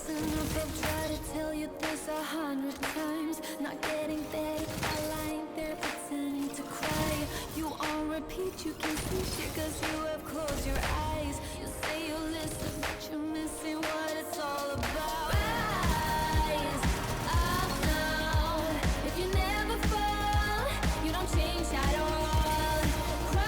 Listen up, I've tried to tell you this 100 times. Not getting better by lying there pretending to cry. You on repeat, you can see shit cause you have closed your eyes. You say you listen, but you're missing what it's all about. Rise up now. If you never fall, you don't change at all. Cry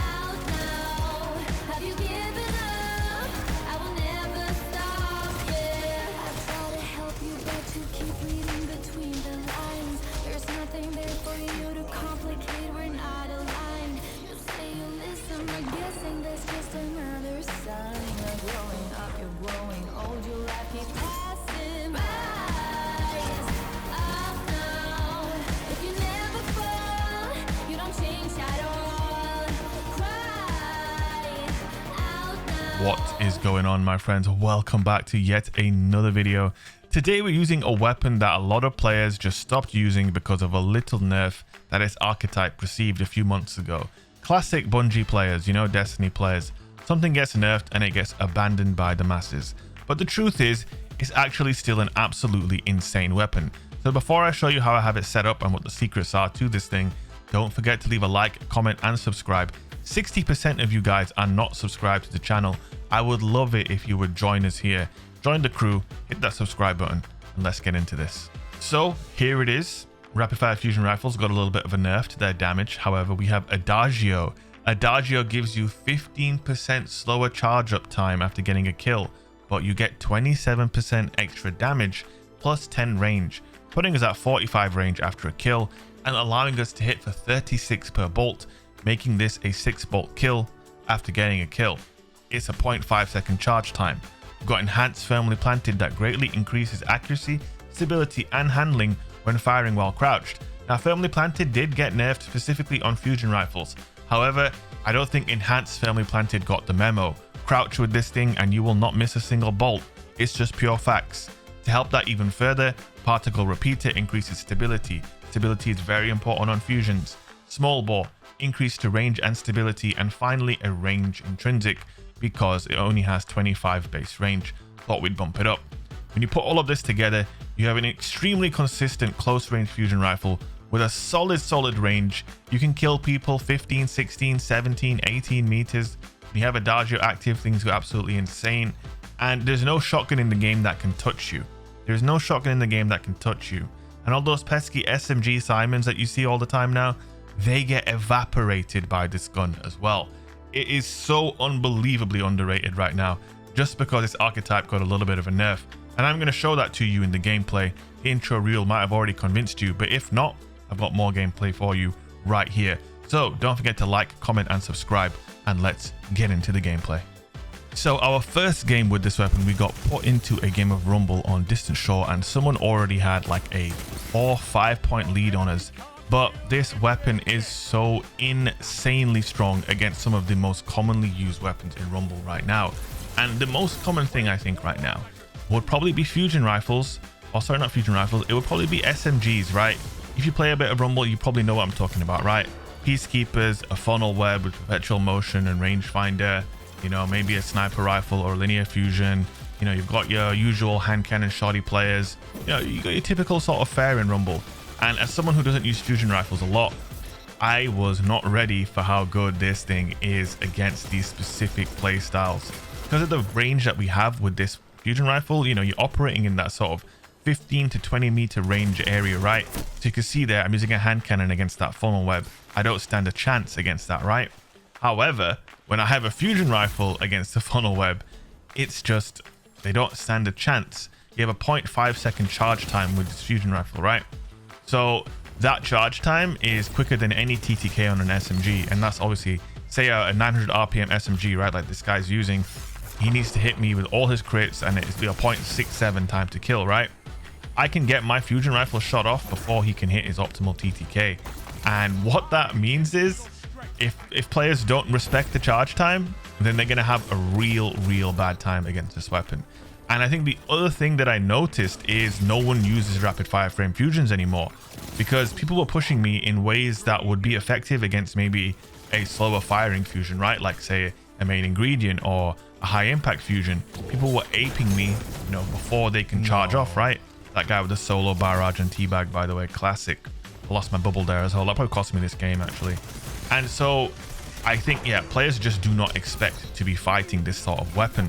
out now. Have you given up? I will never stop, yeah. I try to help you, but you keep reading between the lines. There's nothing there for you to complicate, we're not aligned. You say you listen, but guessing that's just another sign. You're growing up, you're growing old, your life keeps passing. Rise up now. If you never fall, you don't change at all. Cry out now. What is going on, my friends? Welcome back to yet another video. Today we're using a weapon that a lot of players just stopped using because of a little nerf that its archetype received a few months ago. Classic Bungie players, you know, Destiny players. Something gets nerfed and it gets abandoned by the masses. But the truth is, it's actually still an absolutely insane weapon. So before I show you how I have it set up and what the secrets are to this thing, don't forget to leave a like, comment and subscribe. 60% of you guys are not subscribed to the channel. I would love it if you would join us here. Join the crew, hit that subscribe button, and let's get into this. So here it is. Rapid fire fusion rifles got a little bit of a nerf to their damage. However, we have Adagio. Adagio gives you 15% slower charge up time after getting a kill, but you get 27% extra damage plus 10 range, putting us at 45 range after a kill and allowing us to hit for 36 per bolt, making this a 6 bolt kill after getting a kill. It's a 0.5 second charge time. We've got enhanced firmly planted that greatly increases accuracy, stability and handling when firing while crouched. Now, firmly planted did get nerfed specifically on fusion rifles. However, I don't think enhanced firmly planted got the memo. Crouch with this thing and you will not miss a single bolt. It's just pure facts. To help that even further, particle repeater increases stability. Stability is very important on fusions. Small bore, increase to range and stability, and finally a range intrinsic because it only has 25 base range. Thought we'd bump it up. When you put all of this together, you have an extremely consistent close range fusion rifle with a solid range. You can kill people 15, 16, 17, 18 meters. When you have Adagio active, things go absolutely insane. And there's no shotgun in the game that can touch you. There's no shotgun in the game that can touch you. And all those pesky SMG Simons that you see all the time now, they get evaporated by this gun as well. It is so unbelievably underrated right now, just because its archetype got a little bit of a nerf. And I'm going to show that to you in the gameplay. The intro reel might have already convinced you, but if not, I've got more gameplay for you right here. So don't forget to like, comment and subscribe, and let's get into the gameplay. So our first game with this weapon, we got put into a game of Rumble on Distant Shore, and someone already had like a 4-5 point lead on us. But this weapon is so insanely strong against some of the most commonly used weapons in Rumble right now. And the most common thing I think right now would probably be fusion rifles. Oh, sorry, not fusion rifles. It would probably be SMGs, right? If you play a bit of Rumble, you probably know what I'm talking about, right? Peacekeepers, a funnel web with perpetual motion and rangefinder, you know, maybe a sniper rifle or linear fusion. You know, you've got your usual hand cannon shoddy players. You know, you got your typical sort of fare in Rumble. And as someone who doesn't use fusion rifles a lot, I was not ready for how good this thing is against these specific play styles. Because of the range that we have with this fusion rifle, you know, you're operating in that sort of 15 to 20 meter range area, right? So you can see there, I'm using a hand cannon against that funnel web. I don't stand a chance against that, right? However, when I have a fusion rifle against the funnel web, it's just, they don't stand a chance. You have a 0.5 second charge time with this fusion rifle, right? So that charge time is quicker than any TTK on an SMG. And that's obviously, say a 900 RPM SMG, right? Like this guy's using, he needs to hit me with all his crits and it's be a 0.67 time to kill, right? I can get my fusion rifle shot off before he can hit his optimal TTK. And what that means is, if players don't respect the charge time, then they're going to have a real bad time against this weapon. And I think the other thing that I noticed is no one uses rapid fire frame fusions anymore, because people were pushing me in ways that would be effective against maybe a slower firing fusion, right? Like say a main ingredient or a high impact fusion, people were aping me, you know, before they can charge off, right? That guy with the solo barrage and teabag, by the way, classic. I lost my bubble there as well. That probably cost me this game, actually. And so I think, yeah, players just do not expect to be fighting this sort of weapon.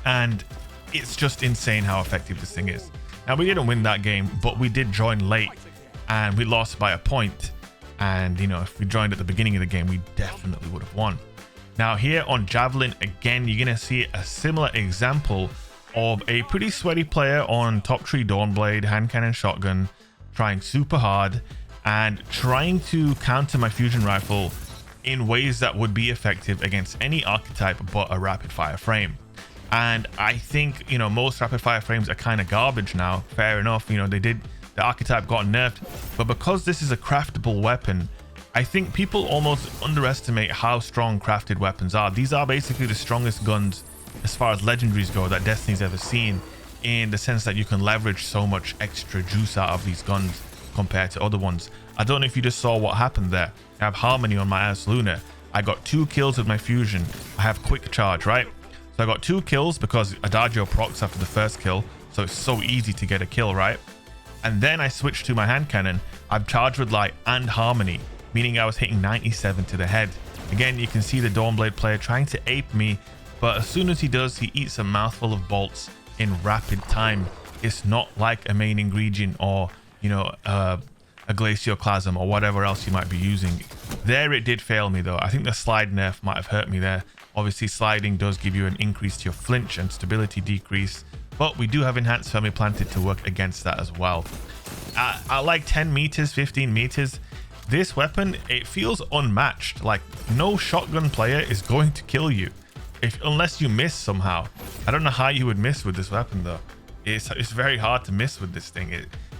And it's just insane how effective this thing is. Now, we didn't win that game, but we did join late and we lost by a point. And, you know, if we joined at the beginning of the game, we definitely would have won. Now, here on Javelin, again, you're going to see a similar example of a pretty sweaty player on top tree Dawnblade, hand cannon shotgun, trying super hard and trying to counter my fusion rifle in ways that would be effective against any archetype but a rapid fire frame. And I think, you know, most rapid fire frames are kind of garbage now. Fair enough, you know, the archetype got nerfed, but because this is a craftable weapon, I think people almost underestimate how strong crafted weapons are. These are basically the strongest guns as far as legendaries go that Destiny's ever seen, in the sense that you can leverage so much extra juice out of these guns compared to other ones. I don't know if you just saw what happened there. I have Harmony on my ass Luna. I got 2 kills with my fusion. I have quick charge, right? So I got 2 kills because Adagio procs after the first kill, so it's so easy to get a kill, right? And then I switched to my hand cannon. I've charged with light and harmony, meaning I was hitting 97 to the head. Again, you can see the Dawnblade player trying to ape me, but as soon as he does, he eats a mouthful of bolts in rapid time. It's not like a main ingredient or, you know, a Glacioclasm or whatever else you might be using. There it did fail me though. I think the slide nerf might have hurt me there. Obviously sliding does give you an increase to your flinch and stability decrease, but we do have enhanced firmly planted to work against that as well. At like 10 meters, 15 meters, this weapon, it feels unmatched. Like, no shotgun player is going to kill you unless you miss somehow. I don't know how you would miss with this weapon though. It's very hard to miss with this thing.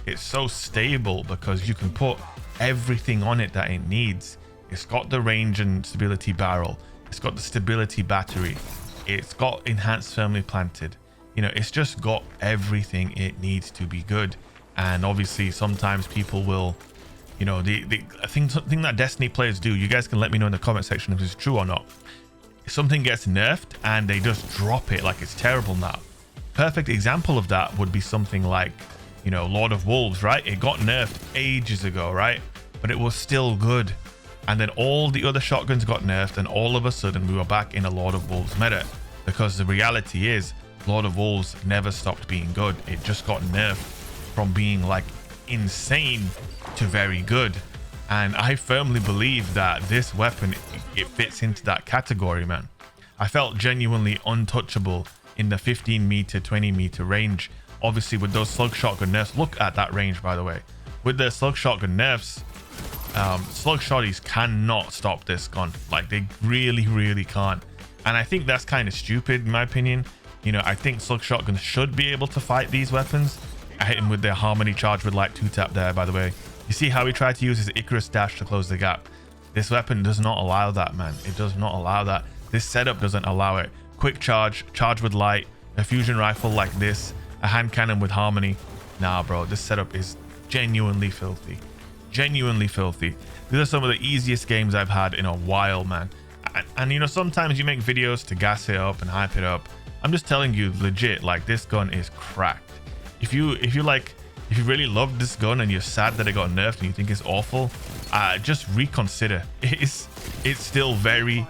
It's so stable because you can put everything on it that it needs. It's got the range and stability barrel. It's got the stability battery. It's got enhanced firmly planted. You know, it's just got everything it needs to be good. And obviously sometimes people will, you know, the thing that Destiny players do, you guys can let me know in the comment section if it's true or not. Something gets nerfed and they just drop it like it's terrible now. Perfect example of that would be something like, you know, Lord of Wolves, right? It got nerfed ages ago, right? But it was still good. And then all the other shotguns got nerfed and all of a sudden we were back in a Lord of Wolves meta, because the reality is Lord of Wolves never stopped being good. It just got nerfed from being like insane to very good. And I firmly believe that this weapon, it fits into that category, man. I felt genuinely untouchable in the 15 meter, 20 meter range. Obviously with those slug shotgun nerfs, look at that range, by the way. With the slug shotgun nerfs, slug shotties cannot stop this gun. Like, they really can't. And I think that's kind of stupid in my opinion. You know, I think slug shotguns should be able to fight these weapons. I hit him with their harmony charge with like 2-tap there, by the way. You see how he tried to use his Icarus dash to close the gap. This weapon does not allow that, man. It does not allow that. This setup doesn't allow it. Quick charge, charge with light, a fusion rifle like this, a hand cannon with harmony. Nah, bro, this setup is genuinely filthy. Genuinely filthy. These are some of the easiest games I've had in a while, man. And you know, sometimes you make videos to gas it up and hype it up. I'm just telling you, legit, like, this gun is cracked. If you really love this gun and you're sad that it got nerfed and you think it's awful, just reconsider. It's still very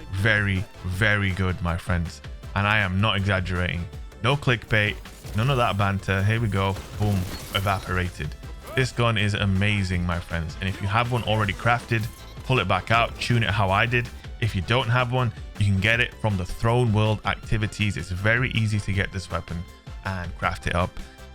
good, my friends. And I am not exaggerating. No clickbait, none of that banter. Here we go. Boom, evaporated. This gun is amazing, my friends. And if you have one already crafted, pull it back out, tune it how I did. If you don't have one, you can get it from the Throne World activities. It's very easy to get this weapon and craft it up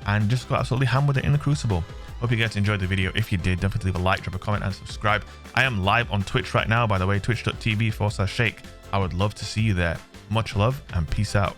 and just go absolutely ham with it in the Crucible. Hope you guys enjoyed the video. If you did, don't forget to leave a like, drop a comment and subscribe. I am live on Twitch right now, by the way, twitch.tv/shake. I would love to see you there. Much love and peace out.